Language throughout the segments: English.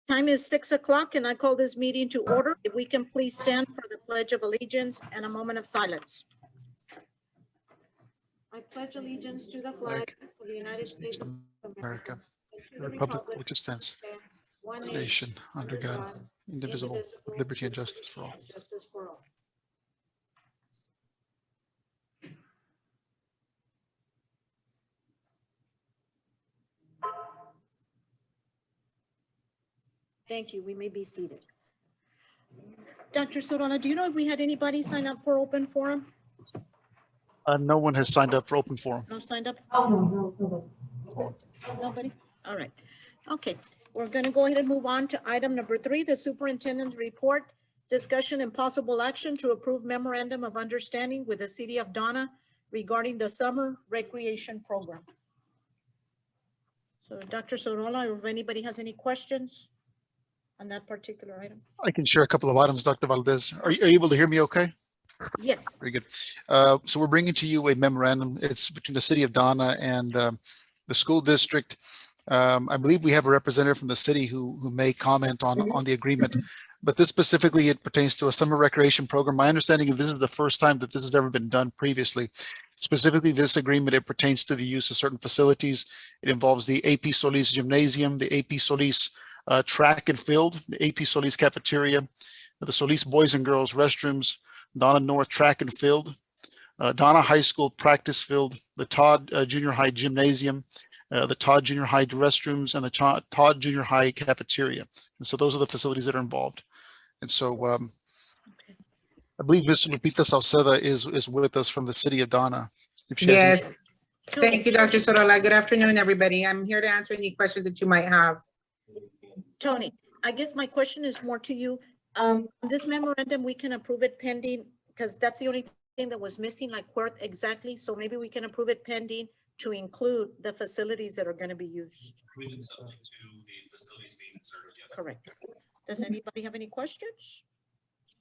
Time is 6 o'clock and I call this meeting to order. If we can please stand for the Pledge of Allegiance and a moment of silence. I pledge allegiance to the flag of the United States of America, the Republic for which it stands, one nation, under God, indivisible, with liberty and justice for all. Justice for all. Thank you. We may be seated. Dr. Sodana, do you know if we had anybody sign up for open forum? No one has signed up for open forum. No signed up? No. Nobody? All right. Okay. We're going to go ahead and move on to item number 3, the superintendent's report, discussion and possible action to approve memorandum of understanding with the city of Donna regarding the summer recreation program. So Dr. Sorolla, or if anybody has any questions on that particular item? I can share a couple of items, Dr. Valdez. Are you able to hear me okay? Yes. Very good. So we're bringing to you a memorandum. It's between the city of Donna and the school district. I believe we have a representative from the city who may comment on the agreement, but this specifically, it pertains to a summer recreation program. My understanding is this is the first time that this has ever been done previously. Specifically, this agreement, it pertains to the use of certain facilities. It involves the AP Solis Gymnasium, the AP Solis track and field, the AP Solis cafeteria, the Solis Boys and Girls restrooms, Donna North track and field, Donna High School practice field, the Todd Junior High gymnasium, the Todd Junior High restrooms, and the Todd Junior High cafeteria. And so those are the facilities that are involved. And so I believe Ms. Lupita Sauceda is with us from the city of Donna. If she has Yes. Thank you, Dr. Sorolla. Good afternoon, everybody. I'm here to answer any questions that you might have. Tony, I guess my question is more to you. This memorandum, we can approve it pending, because that's the only thing that was missing, like where exactly. So maybe we can approve it pending to include the facilities that are going to be used. Included subject to the facilities being inserted, yes. Correct. Does anybody have any questions?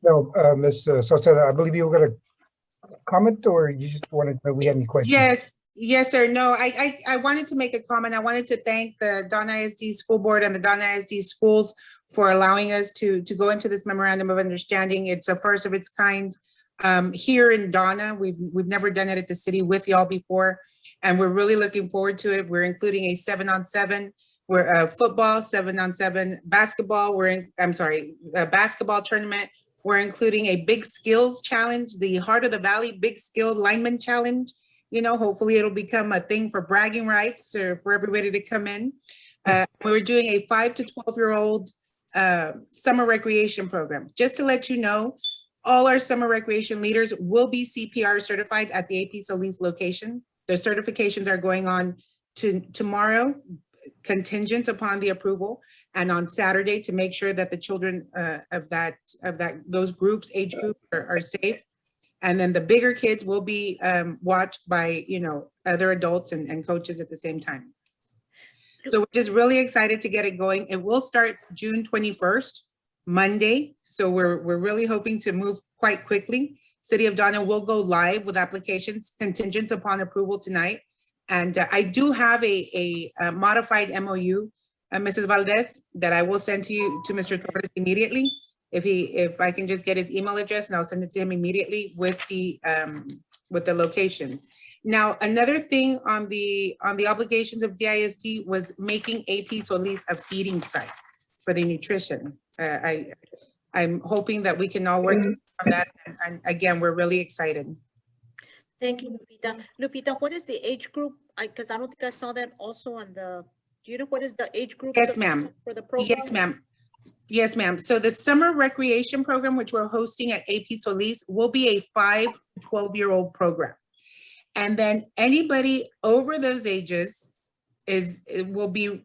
No, Ms. Sosa, I believe you were going to comment, or you just wanted to know if we had any questions? Yes, sir. No, I wanted to make a comment. I wanted to thank the Donna ISD School Board and the Donna ISD schools for allowing us to go into this memorandum of understanding. It's a first of its kind here in Donna. We've never done it at the city with y'all before, and we're really looking forward to it. We're including a 7-on-7. We're football, 7-on-7 basketball. A basketball tournament. We're including a big skills challenge, the Heart of the Valley Big Skilled Lineman Challenge. You know, hopefully it'll become a thing for bragging rights or for everybody to come in. We're doing a 5 to 12-year-old summer recreation program. Just to let you know, all our summer recreation leaders will be CPR certified at the AP Solis location. The certifications are going on tomorrow, contingent upon the approval, and on Saturday to make sure that the children of those groups, age groups, are safe. And then the bigger kids will be watched by, other adults and coaches at the same time. So we're just really excited to get it going. It will start June 21st, Monday. So we're really hoping to move quite quickly. City of Donna will go live with applications contingent upon approval tonight. And I do have a modified MOU, Mrs. Valdez, that I will send to Mr. Torres immediately. If I can just get his email address, and I'll send it to him immediately with the locations. Now, another thing on the obligations of DISD was making AP Solis a feeding site for the nutrition. I'm hoping that we can all work on that. And again, we're really excited. Thank you, Lupita. Lupita, what is the age group? Because I don't think I saw that also on the, do you know what is the age group? Yes, ma'am. For the program? Yes, ma'am. Yes, ma'am. So the summer recreation program, which we're hosting at AP Solis, will be a 5 to 12-year-old program. And then anybody over those ages will be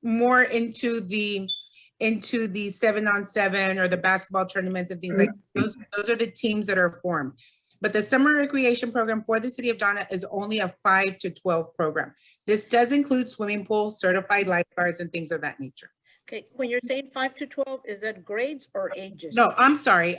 more into the 7-on-7 or the basketball tournaments and things like that. Those are the teams that are formed. But the summer recreation program for the city of Donna is only a 5 to 12 program. This does include swimming pools, certified lifeguards, and things of that nature. Okay, when you're saying 5 to 12, is that grades or ages? No, I'm sorry,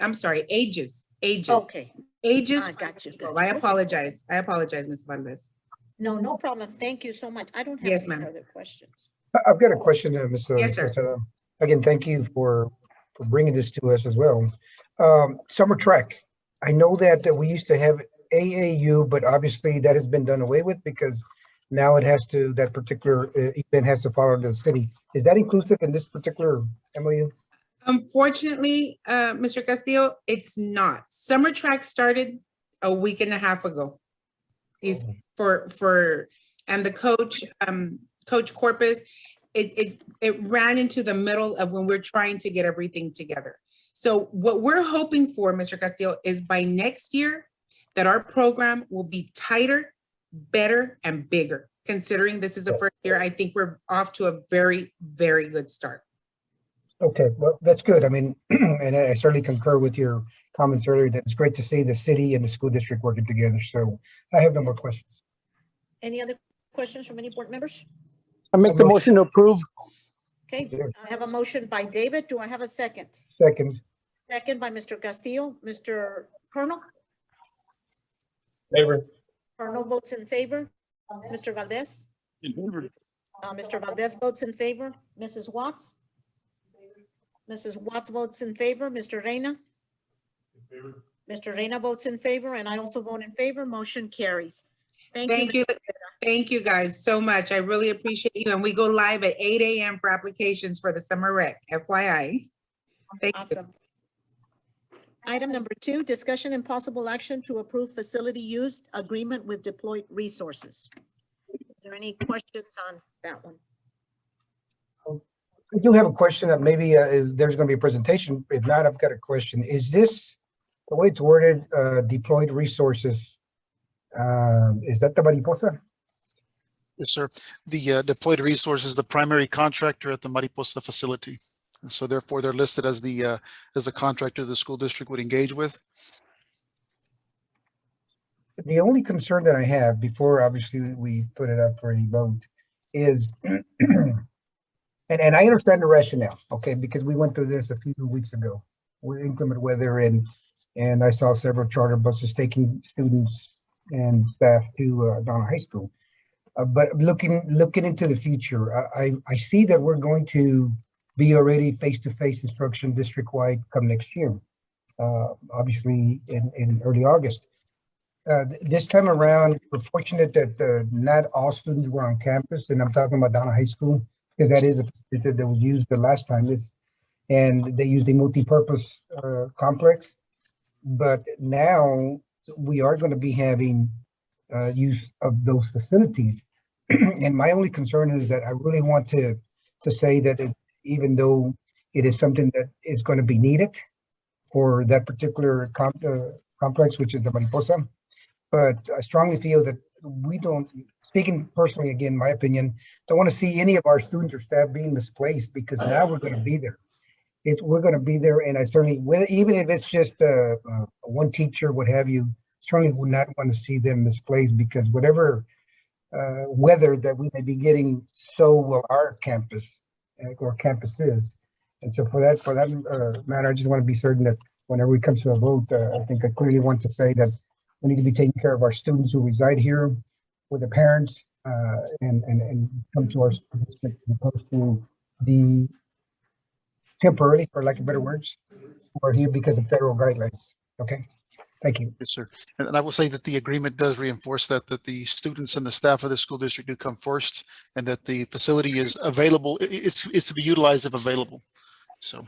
ages. Okay. Ages. Got you. I apologize, Ms. Valdez. No problem. Thank you so much. I don't have Yes, any ma'am. further questions. I've got a question, Ms. Yes, sir. Sosa. again, thank you for bringing this to us as well. Summer track. I know that we used to have AAU, but obviously that has been done away with because now it has to, that particular event has to follow the city. Is that inclusive in this particular MOU? Unfortunately, Mr. Castillo, it's not. Summer track started a week and a half ago. He's and the coach, Coach Corpus, it ran into the middle of when we're trying to get everything together. So what we're hoping for, Mr. Castillo, is by next year that our program will be tighter, better, and bigger. Considering this is the first year, I think we're off to a very, very good start. Okay, well, that's good. I mean, and I certainly concur with your comments earlier that it's great to see the city and the school district working together. So I have no more questions. Any other questions from any board members? I make the motion to approve. Okay, Yeah. I have a motion by David. Do I have a second? Second, Second by Mr. Castillo. Mr. Colonel? Favor. Colonel votes in favor. Mr. Valdez? Mr. Valdez votes in favor. Mrs. Watts? Mrs. Watts votes in favor. Mr. Reyna? Mr. Reyna votes in favor, and I also vote in favor. Motion carries. Thank you. Thank you guys so much. I really appreciate you. And we go live at 8 a.m. for applications for the summer rec, FYI. Thank you. Awesome. Item number 2, discussion and possible action to approve facility use agreement with Deployed Resources. Is there any questions on that one? I do have a question that maybe there's going to be a presentation. If not, I've got a question. Is this, the way it's worded, Deployed Resources, is that the Mariposa? Yes, sir. The Deployed Resources is the primary contractor at the Mariposa facility. And so therefore they're listed as the contractor the school district would engage with. The only concern that I have before obviously we put it up for a vote is, and I understand the rationale, okay, because we went through this a few weeks ago with inclement weather and I saw several charter buses taking students and staff to Donna High School. But looking into the future, I see that we're going to be already face-to-face instruction district-wide come next year, obviously in early August. This time around, we're fortunate that not all students were on campus, and I'm talking about Donna High School, because that is a facility that was used the last time, and they used a multi-purpose complex. But now we are going to be having use of those facilities. And my only concern is that I really want to say that even though it is something that is going to be needed for that particular complex, which is the Mariposa, but I strongly feel that we don't, speaking personally, again, my opinion, don't want to see any of our students or staff being misplaced, because now we're going to be there. We're going to be there, and I certainly, even if it's just one teacher, what have you, certainly would not want to see them misplaced, because whatever weather that we may be getting, so will our campus or campuses. And so for that matter, I just want to be certain that whenever we come to a vote, I think I clearly want to say that we need to be taking care of our students who reside here with the parents and come to our school district as opposed to the temporarily, for lack of better words, who are here because of federal guidelines. Okay, thank you. Yes, sir. And I will say that the agreement does reinforce that the students and the staff of the school district do come first, and that the facility is available. It's to be utilized if available. So.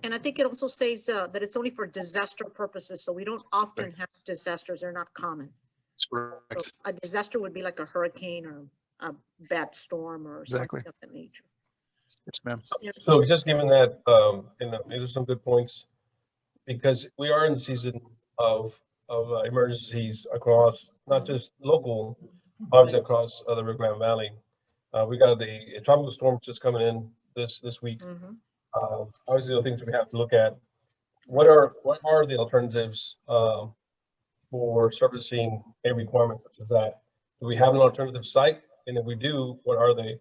And I think it also says that it's only for disaster purposes. So we don't often have disasters. They're not common. That's correct. So a disaster would be like a hurricane or a bad storm or Exactly. something of that nature. Yes, ma'am. So just given that, there's some good points, because we are in the season of emergencies across, not just local, obviously across the Rio Grande Valley. We got the tropical storm just coming in this week. Mhm. Obviously, the things we have to look at. What are the alternatives for servicing a requirement such as that? Do we have an alternative site? And if we do, what are they?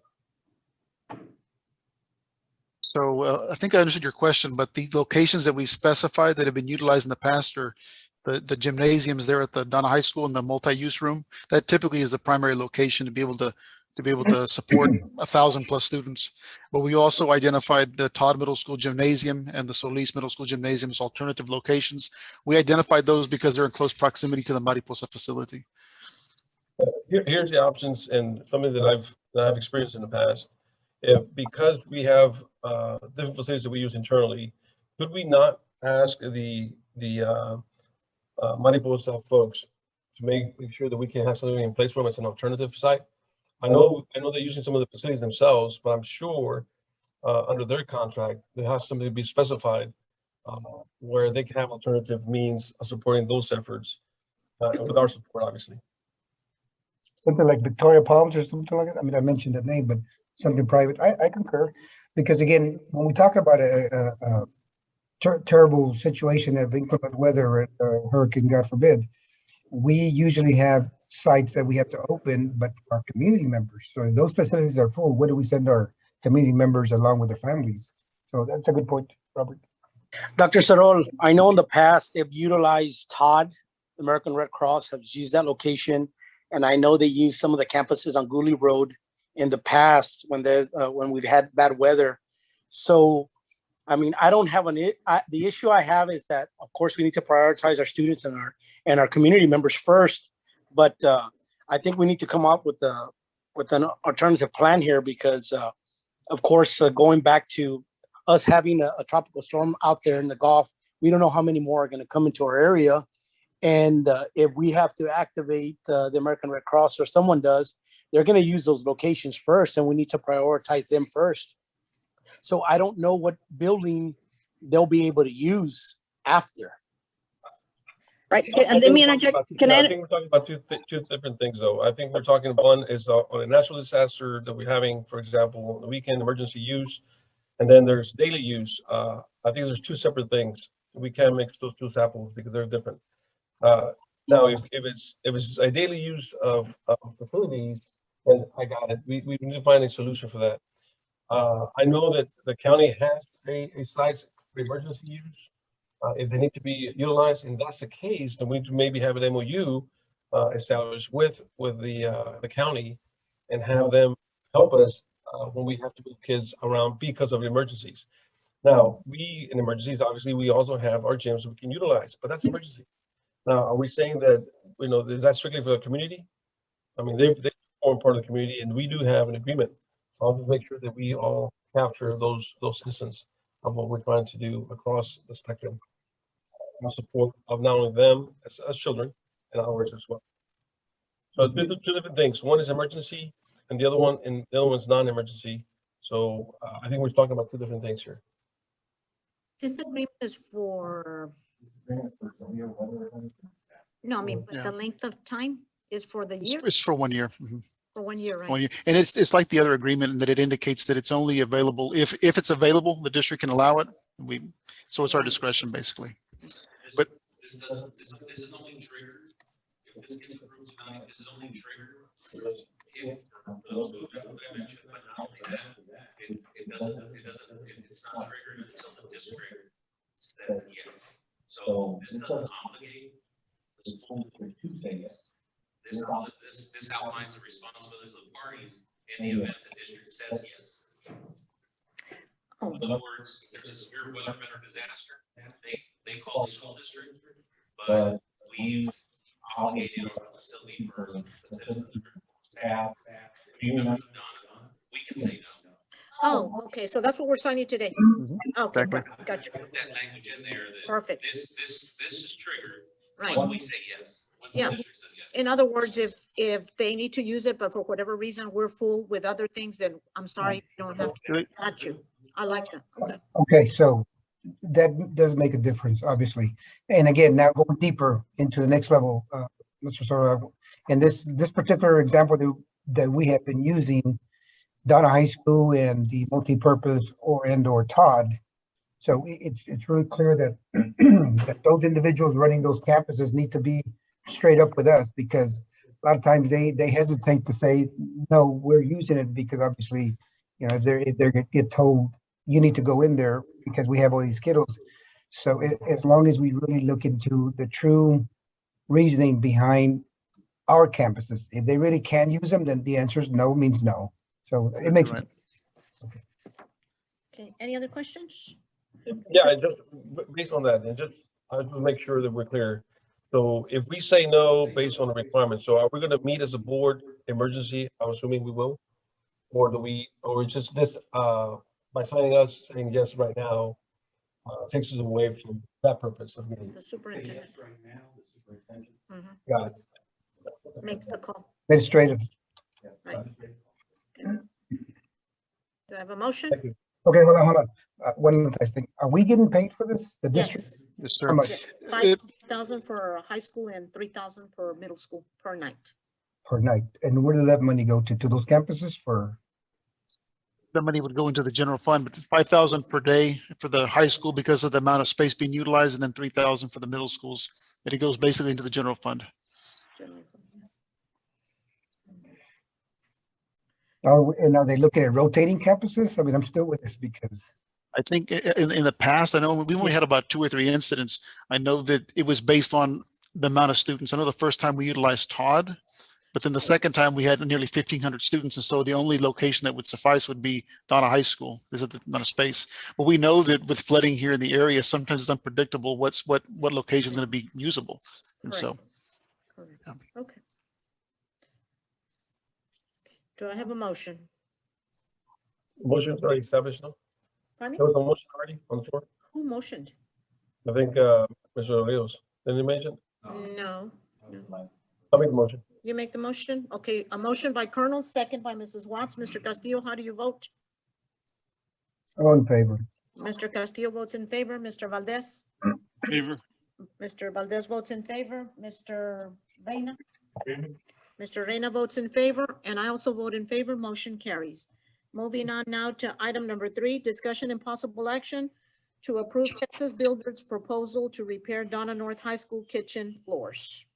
So I think I understood your question, but the locations that we've specified that have been utilized in the past are the gymnasiums there at the Donna High School and the multi-use room. That typically is the primary location to be able to to be able to support 1,000+ students. But we also identified the Todd Middle School Gymnasium and the Solis Middle School Gymnasium as alternative locations. We identified those because they're in close proximity to the Mariposa facility. Here's the options and something that I've experienced in the past. Because we have different facilities that we use internally, could we not ask the Mariposa folks to make sure that we can have something in place for them as an alternative site? I know they're using some of the facilities themselves, but I'm sure under their contract, there has something to be specified where they can have alternative means of supporting those efforts with our support, obviously. Something like Victoria Palms or something like that. I mean, I mentioned that name, but something private. I concur, because again, when we talk about a terrible situation of inclement weather, hurricane, God forbid, we usually have sites that we have to open, but our community members. So if those facilities are full, where do we send our community members along with their families? So that's a good point, Robert. Dr. Sarol, I know in the past they've utilized Todd, the American Red Cross has used that location. And I know they use some of the campuses on Gooley Road in the past when we've had bad weather. So, I mean, I don't have the issue I have is that, of course, we need to prioritize our students and our community members first. But I think we need to come up with an alternative plan here because, of course, going back to us having a tropical storm out there in the Gulf, we don't know how many more are going to come into our area. And if we have to activate the American Red Cross or someone does, they're going to use those locations first, and we need to prioritize them first. So I don't know what building they'll be able to use after. Right. And let me interject. Can I I? think we're talking about two different things, though. I think we're talking, one is on a natural disaster that we're having, for example, the weekend emergency use, and then there's daily use. I think there's two separate things. We can't mix those two apples because they're different. Now, if it's a daily use of facilities, then I got it. We need to find a solution for that. I know that the county has a sites for emergency use. If they need to be utilized, and that's the case, then we need to maybe have an MOU established with the county and have them help us when we have to move kids around because of emergencies. Now, in emergencies, obviously, we also have our gyms we can utilize, but that's emergency. Now, are we saying that, is that strictly for the community? I mean, they form part of the community, and we do have an agreement. So I'll make sure that we all capture those instances of what we're trying to do across the spectrum in support of not only them as children and ours as well. So two different things. One is emergency, and the other one's non-emergency. So I think we're talking about two different things here. This agreement is for, no, I mean, but the length of time is for the year, It's for 1 year. Mhm. for 1 year, right? 1 year. And it's like the other agreement in that it indicates that it's only available if it's available, the district can allow it. So it's our discretion, basically. But This is only triggered, if this gets approved tonight, this is only triggered if for those who I mentioned, but not only that, it's not triggered until the district said yes. So this doesn't obligate the school district to say yes. This outlines the responsibilities of the parties in the event the district says yes. Oh. In other words, if there's a severe weather event or disaster, they call the school district, but we've obligated our facility for the citizens, staff, community members of Donna, we can say no. Oh, okay, so that's what we're signing today. Okay, Exactly. gotcha. Put that language in there that Perfect. this is triggered Right. when we say yes, when the Yeah. district says yes. In other words, if they need to use it, but for whatever reason, we're full with other things, then I'm sorry, you don't have to. Got you. I like that. Okay. Okay, so that does make a difference, obviously. And again, now going deeper into the next level, Mr. Soro, and this particular example that we have been using, Donna High School and the multipurpose or Todd. So it's really clear that that those individuals running those campuses need to be straight up with us, because a lot of times they hesitate to say, no, we're using it, because obviously, if they're get told you need to go in there because we have all these kiddos. So as long as we really look into the true reasoning behind our campuses. If they really can use them, then the answer is no means no. So it makes Right. sense. Okay, any other questions? Yeah, and just based on that, and just, I just make sure that we're clear. So if we say no based on the requirements, so are we gonna meet as a board emergency? I'm assuming we will. Or do we, or it's just this, by signing us saying yes right now, takes us away from that purpose of meeting. The superintendent Got it. makes the call. Administrative. Right. Do I have a motion? Thank you. Okay, hold on. One last thing. Are we getting paid for this? The district? Yes, Yes, sir. How much? It- 5,000 for high school and 3,000 for middle school per night. Per night? And where did that money go to? To those campuses for? The money would go into the general fund, but 5,000 per day for the high school because of the amount of space being utilized, and then 3,000 for the middle schools. And it goes basically into the general fund. And are they looking at rotating campuses? I mean, I'm still with this because. I think in the past, I know we've only had about 2 or 3 incidents. I know that it was based on the amount of students. I know the first time we utilized Todd, but then the second time we had nearly 1,500 students. And so the only location that would suffice would be Donna High School because of the amount of space. But we know that with flooding here in the area, sometimes it's unpredictable what location is going to be usable. And so, Correct. yeah. Okay. Do I have a motion? Motion's already established, no? Pardon There me? was a motion already on the floor. Who motioned? I think, Mr. Rios, didn't you mention? No. I'll make the motion. You make the motion? Okay, a motion by Colonel, second by Mrs. Watts. Mr. Castillo, how do you vote? All in favor? Mr. Castillo votes in favor. Mr. Valdez? Favor. Mr. Valdez votes in favor. Mr. Reina? Mr. Reina votes in favor, and I also vote in favor. Motion carries. Moving on now to item number 3, discussion and possible action to approve Texas Builders' proposal to repair Donna North High School kitchen floors.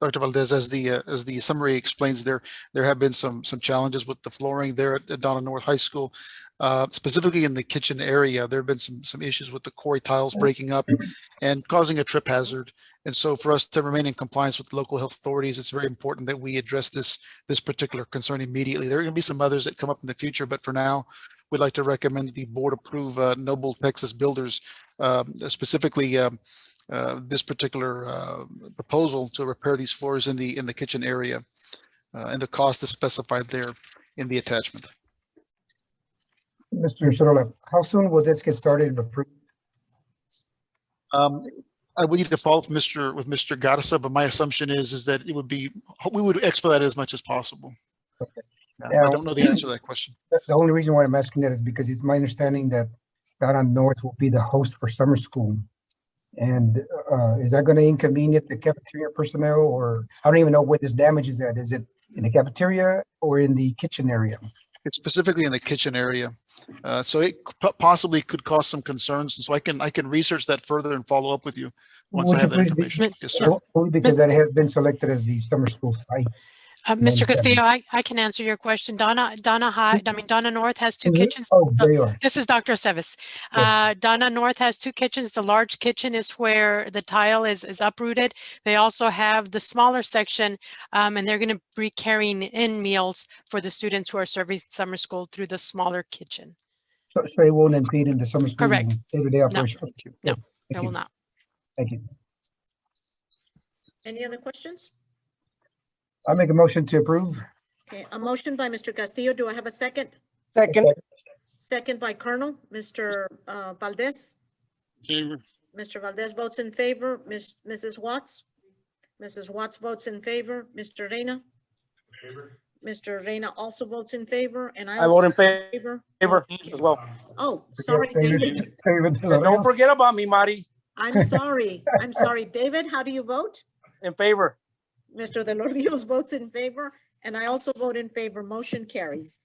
Dr. Valdez, as the summary explains, there have been some challenges with the flooring there at Donna North High School, specifically in the kitchen area. There have been some issues with the quarry tiles breaking up and causing a trip hazard. And so for us to remain in compliance with local health authorities, it's very important that we address this particular concern immediately. There are going to be some others that come up in the future, but for now, we'd like to recommend the board approve Noble Texas Builders, specifically this particular proposal to repair these floors in the kitchen area, and the cost is specified there in the attachment. Mr. Sorolla, how soon will this get started and approved? I would need to follow up with Mr. Garza, but my assumption is that we would expedite it as much as possible. Okay. I don't know the answer to that question. The only reason why I'm asking that is because it's my understanding that Donna North will be the host for summer school. And is that going to inconvenience the cafeteria personnel, or I don't even know where this damage is at. Is it in the cafeteria or in the kitchen area? It's specifically in the kitchen area. So it possibly could cause some concerns. And so I can research that further and follow up with you once I Would have you that please be- information. Yes, sir. Only because that has been selected as the summer school site. Mr. Castillo, I can answer your question. Donna North has 2 kitchens. Oh, there you are. This is Dr. Aceves. Donna North has 2 kitchens. The large kitchen is where the tile is uprooted. They also have the smaller section, and they're going to be carrying in meals for the students who are serving summer school through the smaller kitchen. So it won't impede in the summer school. Correct. Day-to-day operation. No, Thank it will you. not. Thank you. Any other questions? I make a motion to approve. Okay, a motion by Mr. Castillo. Do I have a second? Second. Second by Colonel. Mr. Valdez? Favor. Mr. Valdez votes in favor. Mrs. Watts? Mrs. Watts votes in favor. Mr. Reina? Mr. Reina also votes in favor, and I I also vote in favor. favor as well. Oh, sorry, Favor- David. favor de la Don't Real. forget about me, Marty. I'm sorry. I'm sorry. David, how do you vote? In favor. Mr. De Los Rios votes in favor, and I also vote in favor. Motion carries.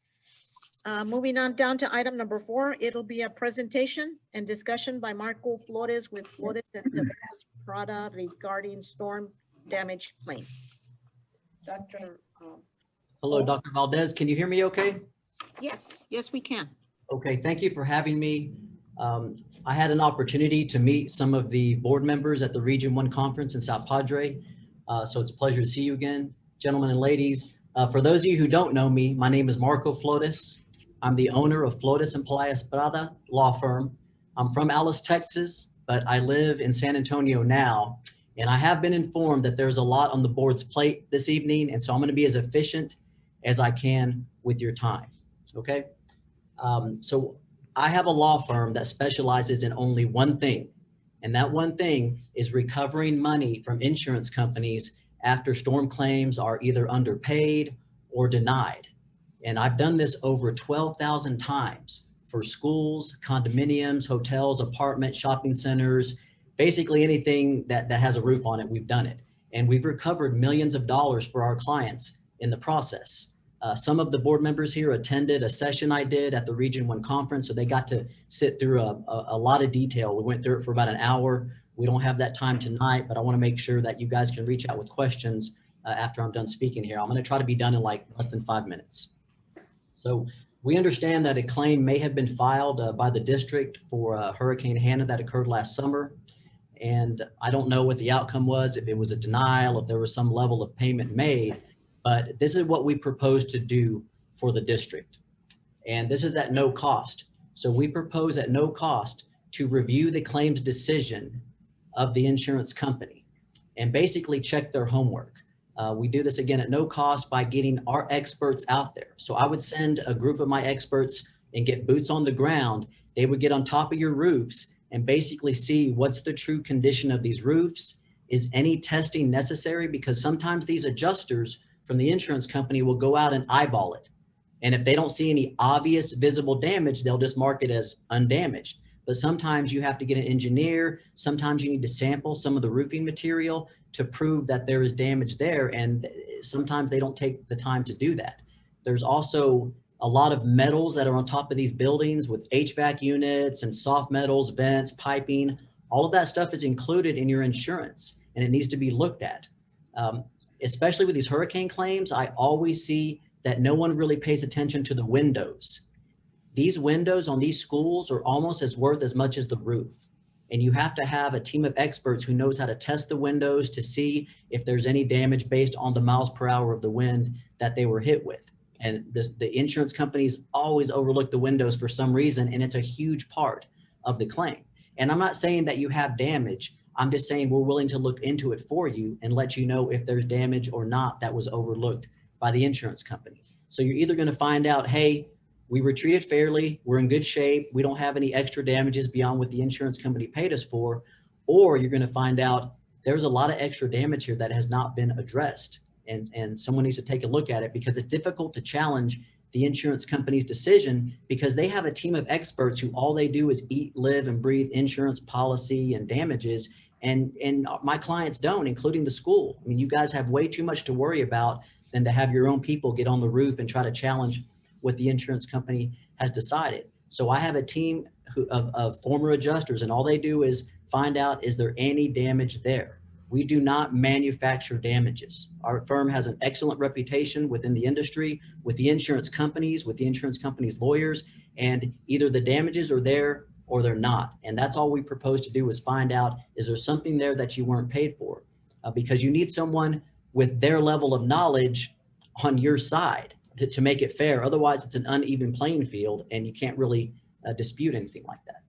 Moving on down to item number 4, it'll be a presentation and discussion by Marco Flores with Flores and Tavares Prada regarding storm damage claims. Dr. Hello, Dr. Valdez. Can you hear me okay? Yes, yes, we can. Okay, thank you for having me. I had an opportunity to meet some of the board members at the Region 1 conference in South Padre. So it's a pleasure to see you again, gentlemen and ladies. For those of you who don't know me, my name is Marco Flores. I'm the owner of Flores and Playa Esprada Law Firm. I'm from Alice, Texas, but I live in San Antonio now. And I have been informed that there's a lot on the board's plate this evening. And so I'm going to be as efficient as I can with your time. Okay. So I have a law firm that specializes in only one thing. And that one thing is recovering money from insurance companies after storm claims are either underpaid or denied. And I've done this over 12,000 times for schools, condominiums, hotels, apartments, shopping centers, basically anything that has a roof on it, we've done it. And we've recovered millions of dollars for our clients in the process. Some of the board members here attended a session I did at the Region 1 conference, so they got to sit through a lot of detail. We went through it for about an hour. We don't have that time tonight, but I want to make sure that you guys can reach out with questions after I'm done speaking here. I'm going to try to be done in like less than 5 minutes. So we understand that a claim may have been filed by the district for Hurricane Hannah that occurred last summer. And I don't know what the outcome was, if it was a denial, if there was some level of payment made, but this is what we propose to do for the district. And this is at no cost. So we propose at no cost to review the claims decision of the insurance company and basically check their homework. We do this again at no cost by getting our experts out there. So I would send a group of my experts and get boots on the ground. They would get on top of your roofs and basically see what's the true condition of these roofs. Is any testing necessary? Because sometimes these adjusters from the insurance company will go out and eyeball it. And if they don't see any obvious visible damage, they'll just mark it as undamaged. But sometimes you have to get an engineer. Sometimes you need to sample some of the roofing material to prove that there is damage there. And sometimes they don't take the time to do that. There's also a lot of metals that are on top of these buildings with HVAC units and soft metals, vents, piping. All of that stuff is included in your insurance and it needs to be looked at. Especially with these hurricane claims, I always see that no one really pays attention to the windows. These windows on these schools are almost as worth as much as the roof. And you have to have a team of experts who knows how to test the windows to see if there's any damage based on the miles per hour of the wind that they were hit with. And the insurance companies always overlook the windows for some reason, and it's a huge part of the claim. And I'm not saying that you have damage. I'm just saying we're willing to look into it for you and let you know if there's damage or not that was overlooked by the insurance company. So you're either going to find out, hey, we were treated fairly, we're in good shape, we don't have any extra damages beyond what the insurance company paid us for, or you're going to find out there's a lot of extra damage here that has not been addressed. And someone needs to take a look at it, because it's difficult to challenge the insurance company's decision because they have a team of experts who all they do is eat, live, and breathe insurance policy and damages. And my clients don't, including the school. I mean, you guys have way too much to worry about than to have your own people get on the roof and try to challenge what the insurance company has decided. So I have a team of former adjusters, and all they do is find out, is there any damage there? We do not manufacture damages. Our firm has an excellent reputation within the industry, with the insurance companies, lawyers, and either the damages are there or they're not. And that's all we propose to do, is find out, is there something there that you weren't paid for? Because you need someone with their level of knowledge on your side to make it fair. Otherwise, it's an uneven playing field and you can't really dispute anything like that.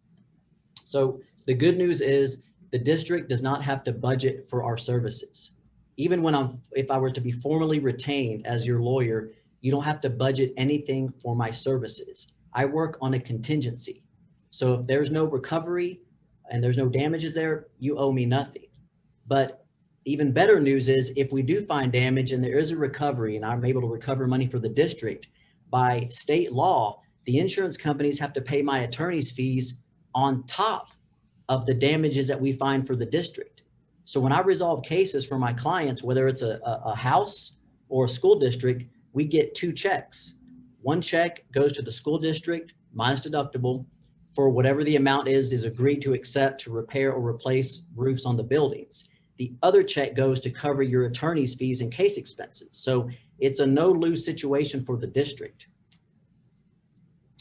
So the good news is the district does not have to budget for our services. Even if I were to be formally retained as your lawyer, you don't have to budget anything for my services. I work on a contingency. So if there's no recovery and there's no damages there, you owe me nothing. But even better news is, if we do find damage and there is a recovery and I'm able to recover money for the district, by state law, the insurance companies have to pay my attorney's fees on top of the damages that we find for the district. So when I resolve cases for my clients, whether it's a house or a school district, we get two checks. One check goes to the school district minus deductible for whatever the amount is agreed to accept to repair or replace roofs on the buildings. The other check goes to cover your attorney's fees and case expenses. So it's a no-lose situation for the district.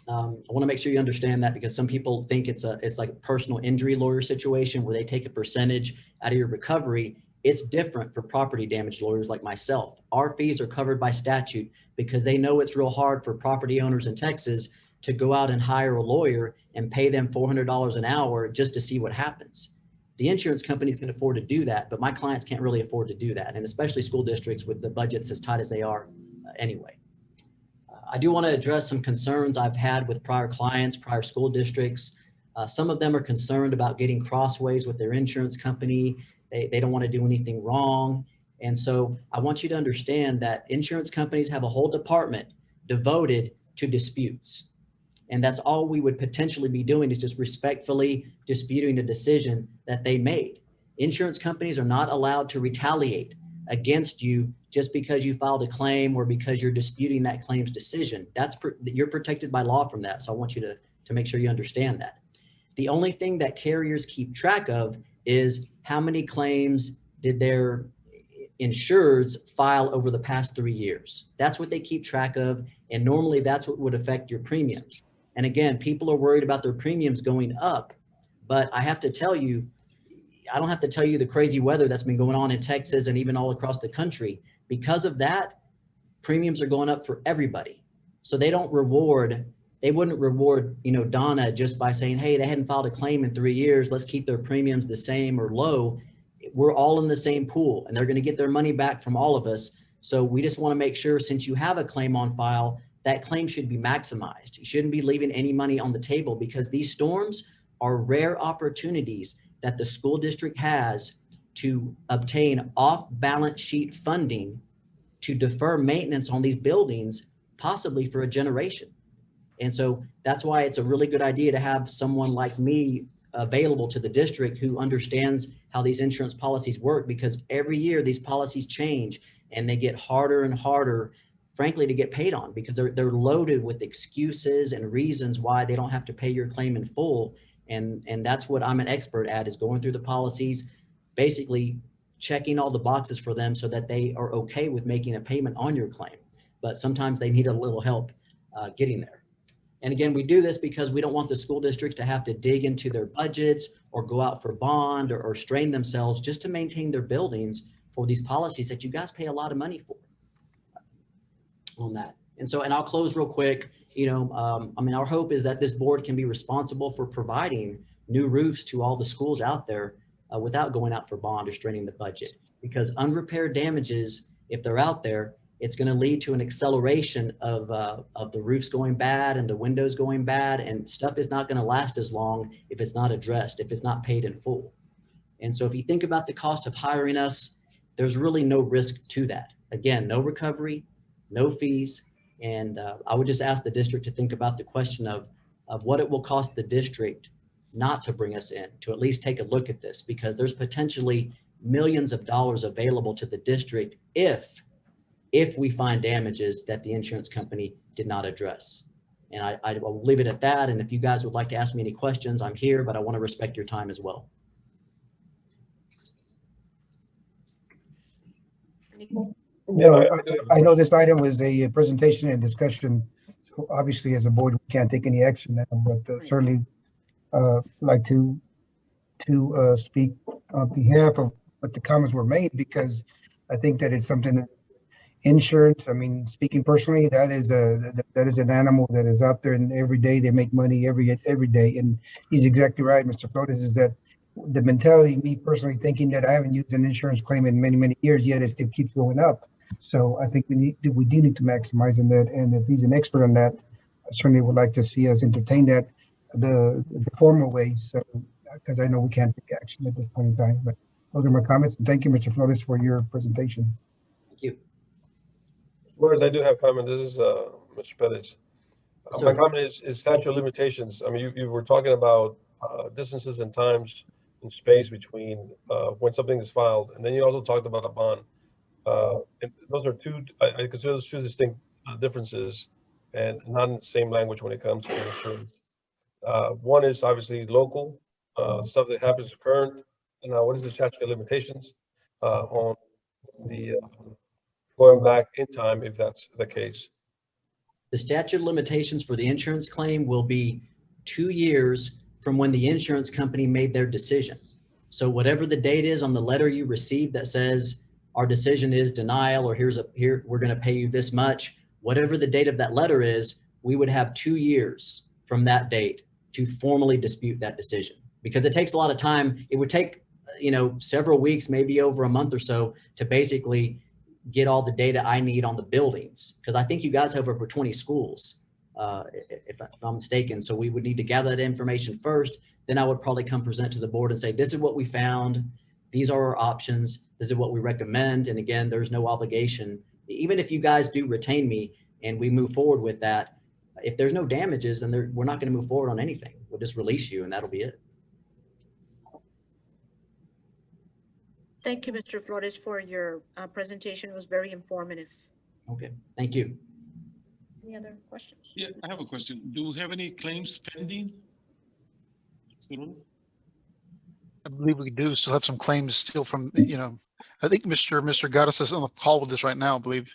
I want to make sure you understand that, because some people think it's like a personal injury lawyer situation where they take a percentage out of your recovery. It's different for property damage lawyers like myself. Our fees are covered by statute because they know it's real hard for property owners in Texas to go out and hire a lawyer and pay them $400 an hour just to see what happens. The insurance companies can afford to do that, but my clients can't really afford to do that, and especially school districts with the budgets as tight as they are anyway. I do want to address some concerns I've had with prior clients, prior school districts. Some of them are concerned about getting crossways with their insurance company. They don't want to do anything wrong. And so I want you to understand that insurance companies have a whole department devoted to disputes. And that's all we would potentially be doing, is just respectfully disputing a decision that they made. Insurance companies are not allowed to retaliate against you just because you filed a claim or because you're disputing that claim's decision. You're protected by law from that. So I want you to make sure you understand that. The only thing that carriers keep track of is how many claims did their insureds file over the past 3 years. That's what they keep track of. And normally that's what would affect your premiums. And again, people are worried about their premiums going up, but I have to tell you, I don't have to tell you the crazy weather that's been going on in Texas and even all across the country. Because of that, premiums are going up for everybody. So they wouldn't reward, Donna just by saying, hey, they hadn't filed a claim in 3 years, let's keep their premiums the same or low. We're all in the same pool and they're going to get their money back from all of us. So we just want to make sure, since you have a claim on file, that claim should be maximized. You shouldn't be leaving any money on the table, because these storms are rare opportunities that the school district has to obtain off-balance sheet funding to defer maintenance on these buildings, possibly for a generation. And so that's why it's a really good idea to have someone like me available to the district who understands how these insurance policies work, because every year these policies change and they get harder and harder, frankly, to get paid on, because they're loaded with excuses and reasons why they don't have to pay your claim in full. And that's what I'm an expert at, is going through the policies, basically checking all the boxes for them so that they are okay with making a payment on your claim. But sometimes they need a little help getting there. And again, we do this because we don't want the school district to have to dig into their budgets or go out for bond or strain themselves just to maintain their buildings for these policies that you guys pay a lot of money for on that. And so, and I'll close real quick. Our hope is that this board can be responsible for providing new roofs to all the schools out there without going out for bond or straining the budget, because unrepaired damages, if they're out there, it's going to lead to an acceleration of the roofs going bad and the windows going bad, and stuff is not going to last as long if it's not addressed, if it's not paid in full. And so if you think about the cost of hiring us, there's really no risk to that. Again, no recovery, no fees. And I would just ask the district to think about the question of what it will cost the district not to bring us in, to at least take a look at this, because there's potentially millions of dollars available to the district if we find damages that the insurance company did not address. And I will leave it at that. And if you guys would like to ask me any questions, I'm here, but I want to respect your time as well. No, I know this item was a presentation and discussion. So obviously, as a board, we can't take any action now, but certainly like to speak on behalf of what the comments were made, because I think that it's something that insurance, speaking personally, that is an animal that is out there, and every day they make money every day. And he's exactly right, Mr. Flores, is that the mentality, me personally thinking that I haven't used an insurance claim in many, many years, yet it still keeps going up. So I think we do need to maximize on that. And if he's an expert on that, I certainly would like to see us entertain that the formal way. So, because I know we can't take action at this point in time, but those are my comments. And thank you, Mr. Flores, for your presentation. Thank you. Flores, I do have comment. This is Mr. Perez. My comment is statute of limitations. You were talking about distances and times and space between when something is filed, and then you also talked about a bond. And those are I consider those two distinct differences, and not in the same language when it comes to insurance. One is obviously local stuff that happens current, and what is the statute of limitations on the going back in time, if that's the case? The statute of limitations for the insurance claim will be 2 years from when the insurance company made their decision. So whatever the date is on the letter you received that says our decision is denial, or here we're going to pay you this much, whatever the date of that letter is, we would have 2 years from that date to formally dispute that decision, because it takes a lot of time. It would take, several weeks, maybe over a month or so, to basically get all the data I need on the buildings. Because I think you guys have over 20 schools, if I'm mistaken. So we would need to gather that information first. Then I would probably come present to the board and say, this is what we found. These are our options. This is what we recommend. And again, there's no obligation. Even if you guys do retain me and we move forward with that, if there's no damages, then we're not going to move forward on anything. We'll just release you and that'll be it. Thank you, Mr. Flores, for your presentation. It was very informative. Okay, thank you. Any other questions? Yeah, I have a question. Do we have any claims pending? I believe we do still have some claims still from, I think Mr. Gaddis is on the call with us right now, I believe.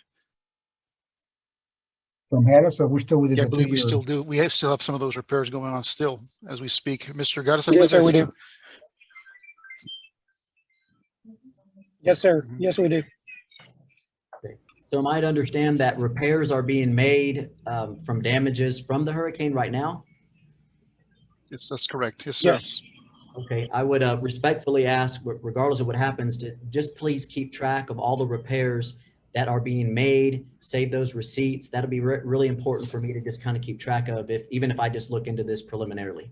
From Hannah, so we're still within Yeah, I the believe we 2 years. still do. We still have some of those repairs going on still as we speak. Mr. Gaddis, I Yes, believe sir, we that's do. you. Yes, sir. Yes, we do. So am I to understand that repairs are being made from damages from the hurricane right now? Yes, that's correct. Yes, sir. Yes. Okay, I would respectfully ask, regardless of what happens, to just please keep track of all the repairs that are being made, save those receipts. That'll be really important for me to just kind of keep track of, even if I just look into this preliminarily.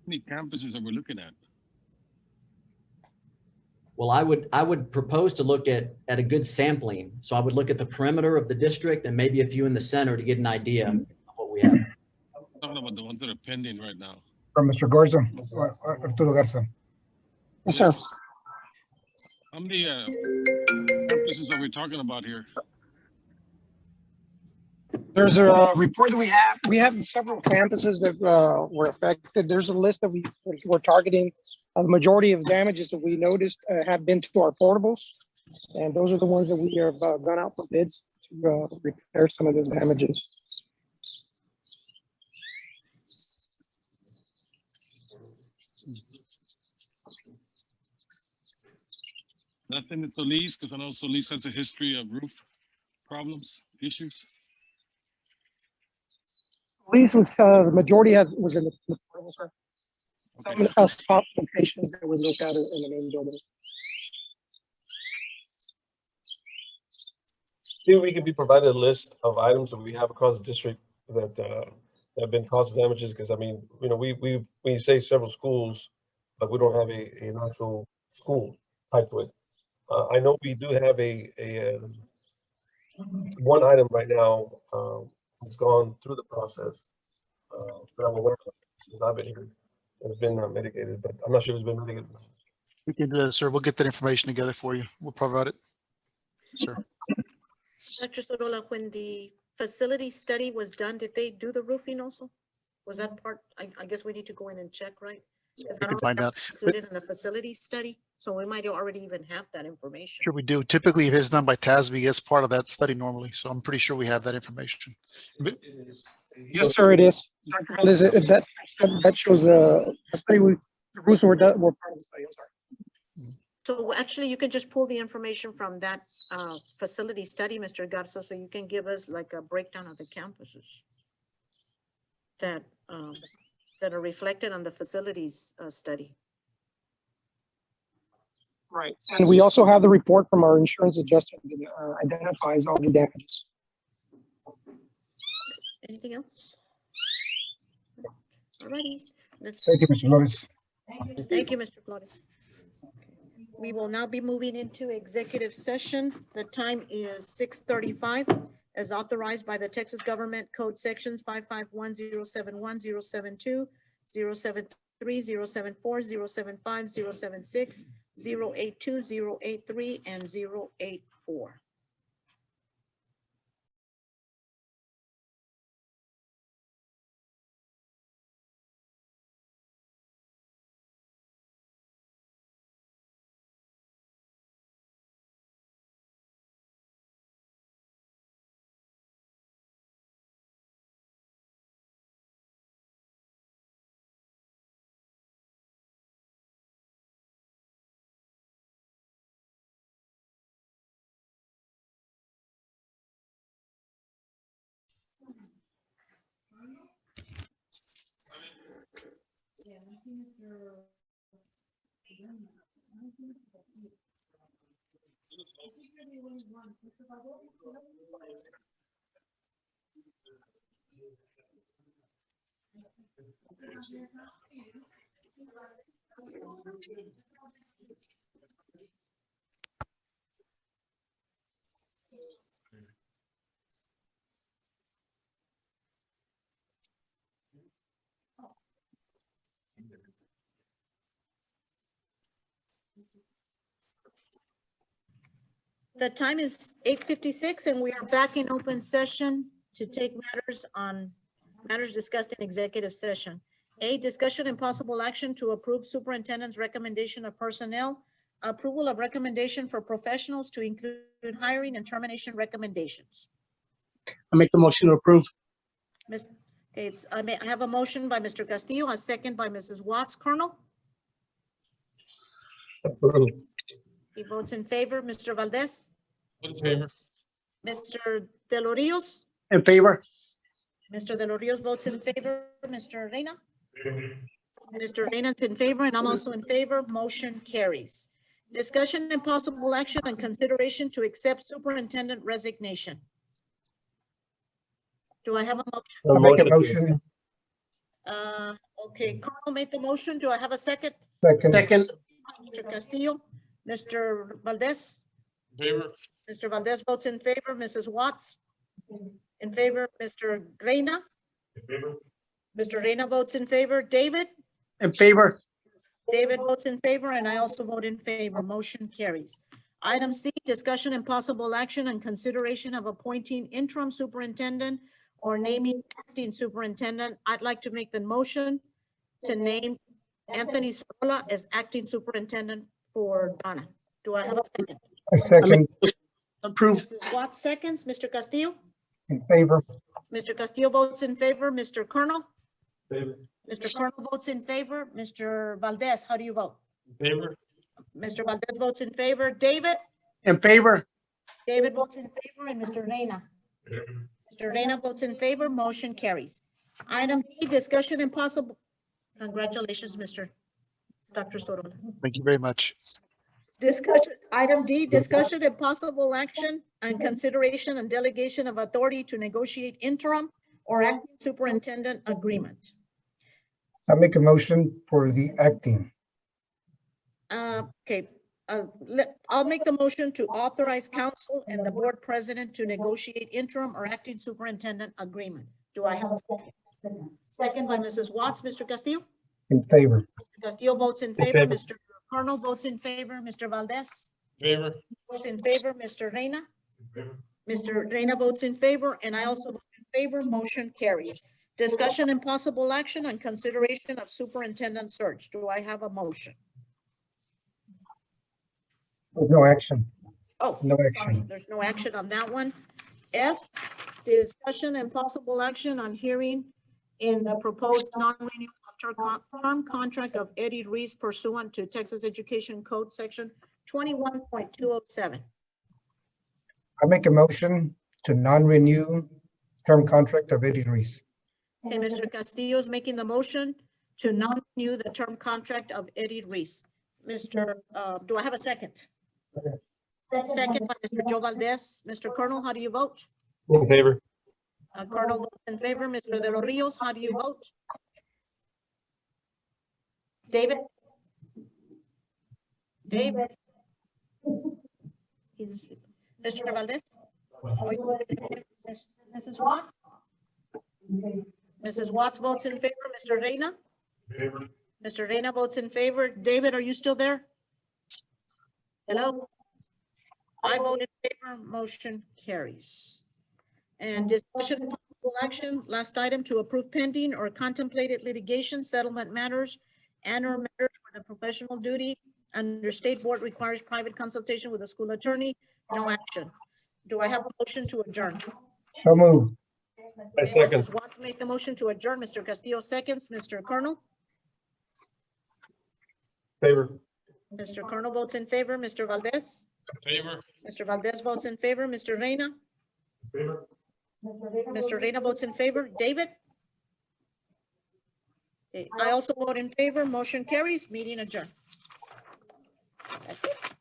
How many campuses are we looking at? Well, I would propose to look at a good sampling. So I would look at the perimeter of the district and maybe a few in the center to get an idea of what we have. I'm talking about the ones that are pending right now. From Mr. Garza, or Arturo Garza. Yes, sir. How many campuses are we talking about here? There's a report that we have. We have several campuses that were affected. There's a list that we're targeting. The majority of damages that we noticed have been to our portables. And those are the ones that we have gone out for bids to repair some of those damages. Nothing in Solis, because I know Solis has a history of roof problems, issues. At least was the majority was in the portables, sir. Some spot locations that we look at in the main building. Maybe we could be provided a list of items that we have across the district that have been causing damages, because I mean, we say several schools, but we don't have an actual school type to it. I know we do have a one item right now that's gone through the process that I'm aware of since I've been here. It's been mitigated, but I'm not sure if it's been mitigated. We can do that, sir. We'll get that information together for you. We'll provide it, sir. Dr. Sorolla, when the facility study was done, did they do the roofing also? Was that part? I guess we need to go in and check, right? Because I We can don't know if find that out. was included in the facility study, so we might already even have that information. Sure, we do. Typically, if it's done by TASB, it's part of that study normally. So I'm pretty sure we have that information. But Yes, sir, it is. Dr. Valdez, if that shows the study, the roofs were part of the study. I'm sorry. So actually, you can just pull the information from that facility study, Mr. Garza, so you can give us like a breakdown of the campuses that are reflected on the facilities study. Right. And we also have the report from our insurance adjuster that identifies all the damages. Anything else? All righty. Thank you, Mr. Flores. Thank you, Mr. Flores. We will now be moving into executive session. The time is 6:35 as authorized by the Texas Government Code sections 551-071, 072, 073, 074, 075, 076, 082, 083, and 084. The time is 8:56 and we are back in open session to take matters discussed in executive session. A, discussion and possible action to approve superintendent's recommendation of personnel, approval of recommendation for professionals to include hiring and termination recommendations. I make the motion to approve. Okay, I have a motion by Mr. Castillo, a second by Mrs. Watts. Colonel? Approve. He votes in favor. Mr. Valdez? In favor. Mr. De Los Rios? In favor. Mr. De Los Rios votes in favor. Mr. Reina? Mr. Reina's in favor, and I'm also in favor. Motion carries. Discussion and possible action and consideration to accept superintendent resignation. Do I have a motion? I'll make a motion. Okay, Carl made the motion. Do I have a second? Second. Mr. Castillo, Mr. Valdez? In favor. Mr. Valdez votes in favor. Mrs. Watts? In favor. Mr. Reina? In favor. Mr. Reina votes in favor. David? In favor. David votes in favor, and I also vote in favor. Motion carries. Item C, discussion and possible action and consideration of appointing interim superintendent or naming acting superintendent. I'd like to make the motion to name Anthony Sorolla as acting superintendent for Donna. Do I have a second? I second. Approve. Mrs. Watts seconds. Mr. Castillo? In favor. Mr. Castillo votes in favor. Mr. Colonel? Favor. Mr. Colonel votes in favor. Mr. Valdez, how do you vote? In favor. Mr. Valdez votes in favor. David? In favor. David votes in favor, and Mr. Reina? Mr. Reina votes in favor. Motion carries. Item D, discussion and possible, congratulations, Dr. Sorolla. Thank you very much. Discussion, item D, discussion and possible action and consideration and delegation of authority to negotiate interim or acting superintendent agreement. I make a motion for the acting. Okay, I'll make the motion to authorize council and the board president to negotiate interim or acting superintendent agreement. Do I have a second? Second by Mrs. Watts. Mr. Castillo? In favor. Mr. Castillo votes in favor. Mr. Colonel votes in favor. Mr. Valdez Favor. votes in favor. Mr. Reina? Mr. Reina votes in favor, and I also vote in favor. Motion carries. Discussion and possible action on consideration of superintendent search. Do I have a motion? There's no action. Oh, No sorry, action. there's no action on that one. F, discussion and possible action on hearing in the proposed non-renewal of term contract of Eddie Reese pursuant to Texas Education Code Section 21.207. I make a motion to non-renew term contract of Eddie Reese. Okay, Mr. Castillo is making the motion to non-renew the term contract of Eddie Reese. Do I have a second? Second by Mr. Joe Valdez. Mr. Colonel, how do you vote? In favor. Colonel votes in favor. Mr. De Los Rios, how do you vote? David? David? Mr. Valdez? Mrs. Watts? Mrs. Watts votes in favor. Mr. Reina? Mr. Reina votes in favor. David, are you still there? Hello? I vote in favor. Motion carries. And discussion and possible action, last item, to approve pending or contemplated litigation, settlement matters, and or matters where the professional duty under state board requires private consultation with a school attorney. No action. Do I have a motion to adjourn? So moved. I second. Mrs. Watts made the motion to adjourn. Mr. Castillo seconds. Mr. Colonel? Favor. Mr. Colonel votes in favor. Mr. Valdez? Favor. Mr. Valdez votes in favor. Mr. Reina? Mr. Reina votes in favor. David? Okay, I also vote in favor. Motion carries. Meeting adjourned. That's it.